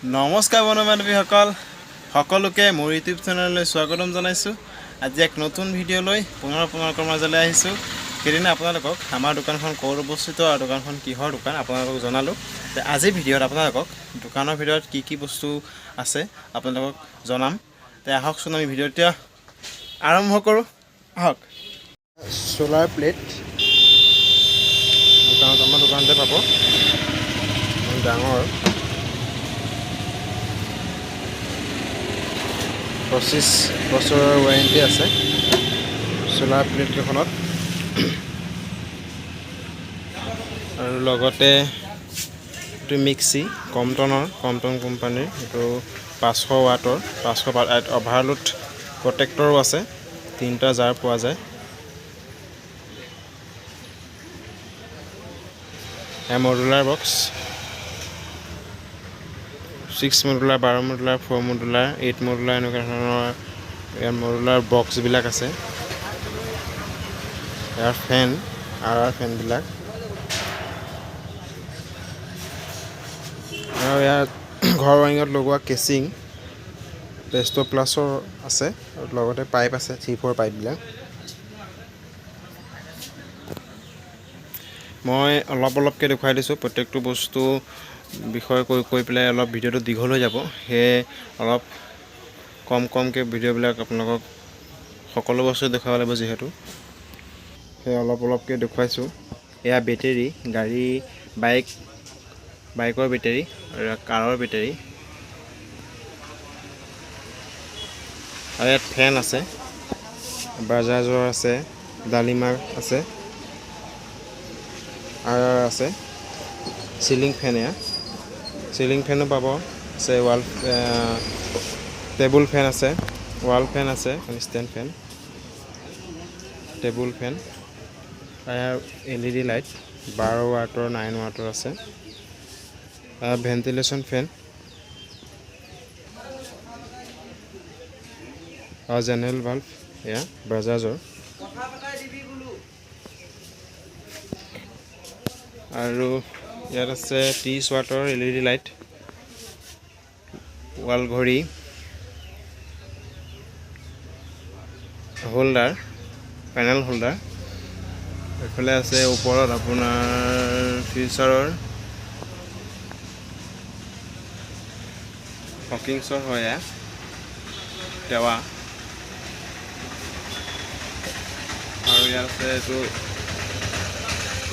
নমস্কাৰ বন্ধু বান্ধৱীসকল সকলোকে মোৰ ইউটিউব চেনেললৈ স্বাগতম জনাইছোঁ। আজি এক নতুন ভিডিঅ' লৈ পুনৰ আপোনালোকৰ মাজলৈ আহিছোঁ। সেইদিনা আপোনালোকক আমাৰ দোকানখন ক'ত অৱস্থিত আৰু দোকানখন কিহৰ দোকান আপোনালোকক জনালোঁ। আজিৰ ভিডিঅ'ত আপোনালোকক দোকানৰ ভিতৰত কি কি বস্তু আছে আপোনালোকক জনাম। আহকচোন আমি ভিডিঅ' এতিয়া আৰম্ভ কৰোঁ। আহক। চ'লাৰ প্লেট আমাৰ দোকানতে পাব, ডাঙৰ 25 বছৰৰ ৱাৰেণ্টি আছে চ'লাৰ প্লেটকেইখনত। আৰু লগতে এইটো মিক্সি কমটন কোম্পানীৰ, এইটো 500 ৱাটৰ 500 ৱাট অভাৰলোড প্ৰটেক্টৰো আছে, 3টা জাৰ পোৱা যায়। Modular box 6 modular, 12 modular, 4 modular, 8 modular এনেকুৱা ধৰণৰ ইয়াৰ মডুলাৰ বক্সবিলাক আছে। ইয়াৰ ফেন ফেনবিলাক আৰু ইয়াত ঘৰ ৱাৰিঙত লগোৱা কেচিং পেষ্টো প্লাছৰ আছে, আৰু লগতে পাইপ আছে, 3-4 পাইপবিলাক। মই অলপকৈ দেখুৱাই দিছোঁ, প্ৰত্যেকটো বস্তু বিষয়ে কৈ পেলাই অলপ ভিডিঅ'টো দীঘল হৈ যাব। সেয়ে অলপ কমকৈ ভিডিঅ'বিলাক আপোনালোকক সকলো বস্তু দেখুৱাব লাগিব যিহেতু, সেয়ে অলপকৈ দেখুৱাইছোঁ। এয়া বেটেৰী, গাড়ী বাইকৰ বেটেৰী আৰু কাৰৰ বেটেৰী। আৰু ইয়াত ফেন আছে, বাজাজৰ আছে, ডালিমাৰ আছে, আছে চিলিং ফেন। এয়া চিলিং ফেনো পাব, আছে টেবুল ফেন আছে, ৱাল ফেন আছে, ষ্টেণ্ড ফেন, টেবুল ফেন। আৰু LED লাইট 12 ৱাটৰ 9 ৱাটৰ আছে। ভেণ্টিলেশ্যন ফেন আৰু জেনেৰেল বাল্ব, এয়া বাজাজৰ। আৰু ইয়াত আছে 30 ৱাটৰ LED লাইট, ৱাল ঘড়ী, হোল্ডাৰ, পেনেল হোল্ডাৰ। এইফালে আছে ওপৰত আপোনাৰ ফিউচাৰৰ হকিংছৰ হয় এয়া টেৱা। আৰু ইয়াত আছে এইটো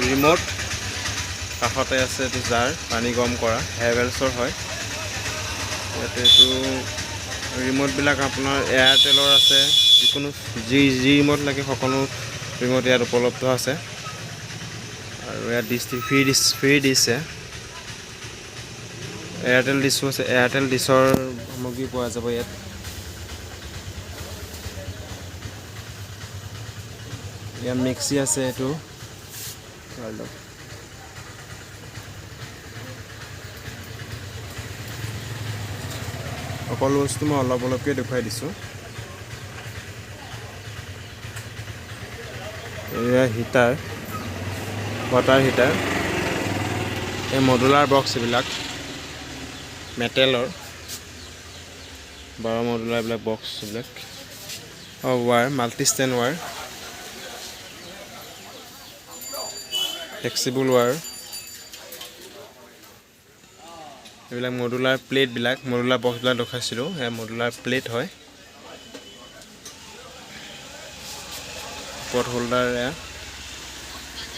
ৰিম'ট, কাষতে আছে এইটো জাৰ পানী গৰম কৰা, হেভেলছৰ হয়। ইয়াতে এইটো ৰিম'টবিলাক আপোনাৰ এয়াৰটেলৰ আছে, যিকোনো যি ৰিম'ট লাগে সকলো ৰিম'ট ইয়াত উপলব্ধ আছে। আৰু ইয়াত ফ্ৰী দিছে, এয়াৰটেল ডিছো আছে, এয়াৰটেল ডিছৰ সামগ্ৰী পোৱা যাব ইয়াত। ইয়াত মিক্সি আছে, এইটো সকলো বস্তু মই অলপকৈ দেখুৱাই দিছোঁ। এয়া হিটাৰ, ৱাটাৰ হিটাৰ। এই মডুলাৰ বক্স এইবিলাক মেটেলৰ 12 মডুলাৰ এইবিলাক বক্স এইবিলাক। War multi stand war, flexible war. এইবিলাক মডুলাৰ প্লেটবিলাক, মডুলাৰ বক্সবিলাক দেখাইছিলোঁ, সেয়া মডুলাৰ প্লেট হয়। পট হোল্ডাৰ, এয়া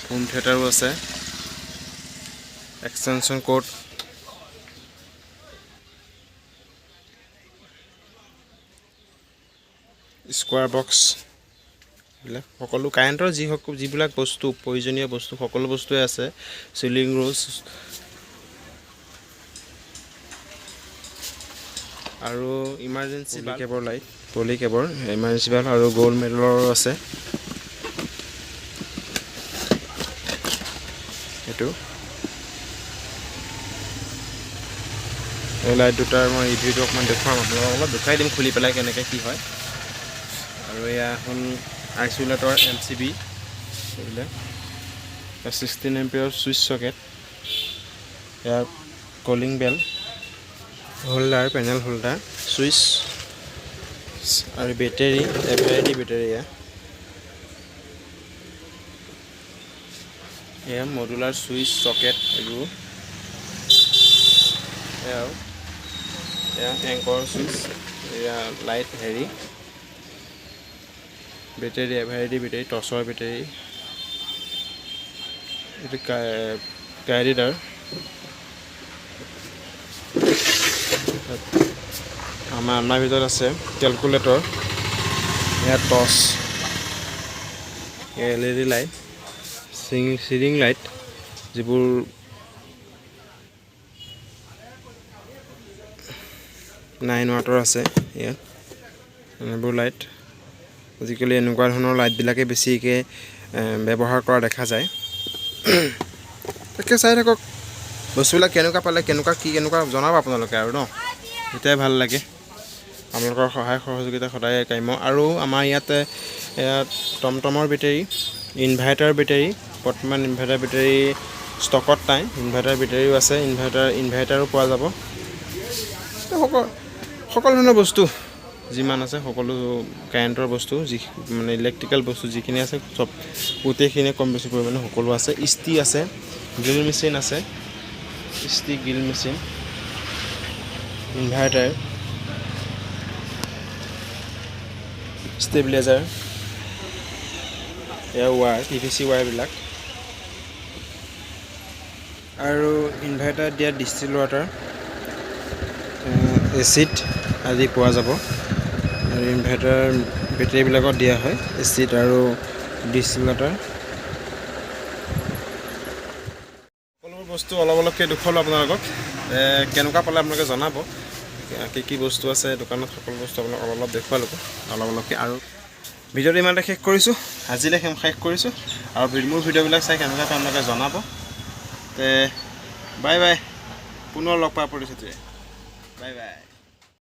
হোম থিয়েটাৰো আছে, এক্সটেনশ্যন কৰ্ড, স্কোৱাৰ বক্স, এইবিলাক সকলো কাৰেণ্টৰ যিবিলাক বস্তু প্ৰয়োজনীয় বস্তু সকলো বস্তুৱে আছে। চিলিং ৰোজ আৰু ইমাৰ্জেঞ্চি কেবৰ লাইট, পলি কেবৰ, ইমাৰ্জেঞ্চি বাল্ব আৰু গ'ল্ড মেডেলৰো আছে। এইটো এই লাইট দুটাৰ মই ৰিভিউটো অকণমান দেখুৱাম, আপোনালোকক অলপ দেখুৱাই দিম খুলি পেলাই কেনেকৈ কি হয়। আৰু এয়া হ'ল আইচোলেটৰ LCB, এইবিলাক 16 এম্পিয়াৰ ছুইচ চকেট। এয়া কলিং বেল, হোল্ডাৰ পেনেল হোল্ডাৰ সুইচ আৰু বেটাৰী এভাৰেডি বেটাৰী এয়া মডুলাৰ সুইচ সকেট এইবোৰ এয়া এংকৰ সুইচ এয়া লাইট হেৰি বেটাৰী এভাৰেডি বেটাৰী টৰ্চৰ বেটাৰী এইটো গাড়ীদাৰ আমাৰ ভিতৰত আছে কেলকুলেটৰ এয়া torch LED light ceiling light যিবোৰ 9 ৱাটৰ আছে ইয়াত এইবোৰ লাইট আজিকালি এনেকুৱা ধৰণৰ লাইটবিলাকে বেছিকৈ ব্যৱহাৰ কৰা দেখা যায় তাকে চাই থাকক বস্তুবিলাক কেনেকুৱা পালে কেনেকুৱা জনাব আপোনালোকে আৰু ন এটাই ভাল লাগে আপোনালোকৰ সহায় সহযোগিতা সদায় কাম্য আৰু আমাৰ ইয়াত টমটমৰ বেটাৰী ইনভাৰ্টাৰ বেটাৰী বৰ্তমান ইনভাৰ্টাৰ বেটাৰী ষ্টকত নাই ইনভাৰ্টাৰ বেটাৰীও আছে ইনভাৰ্টাৰো পোৱা যাব সকলো ধৰণৰ বস্তু যিমান আছে সকলো কাৰেণ্টৰ বস্তু মানে ইলেক্ট্ৰিকেল বস্তু যিখিনি আছে চব গোটেইখিনি কম বেছি পৰিমাণে সকলো আছে ইস্ত্ৰি আছে গ্ৰিল মেচিন আছে ইস্ত্ৰি গ্ৰিল মেচিন ইনভাৰ্টাৰ ষ্টেবিলাইজাৰ এয়া ৱায়াৰ PVC ৱায়াৰবিলাক আৰু ইনভাৰ্টাৰ দিয়া ডিষ্টিল ৱাটাৰ এচিড আদি পোৱা যাব আৰু ইনভাৰ্টাৰ বেটাৰীবিলাকত দিয়া হয় এচিড আৰু ডিষ্টিল ৱাটাৰ সকলোবোৰ বস্তু অলপকৈ দেখুৱালোঁ আপোনালোকক কেনেকুৱা পালে আপোনালোকে জনাব কি বস্তু আছে দোকানত সকলো বস্তু আপোনাক অলপ দেখুৱালোঁ অলপকৈ আৰু ভিডিঅ'টো ইমানতে শেষ কৰিছোঁ আজিলৈ শেষ কৰিছোঁ আৰু মোৰ ভিডিঅ'বিলাক চাই কেনেকুৱা আপোনালোকে জনাব তে বাই বাই পুনৰ লগ পোৱা প্ৰতিশ্ৰুতিৰে বাই বাই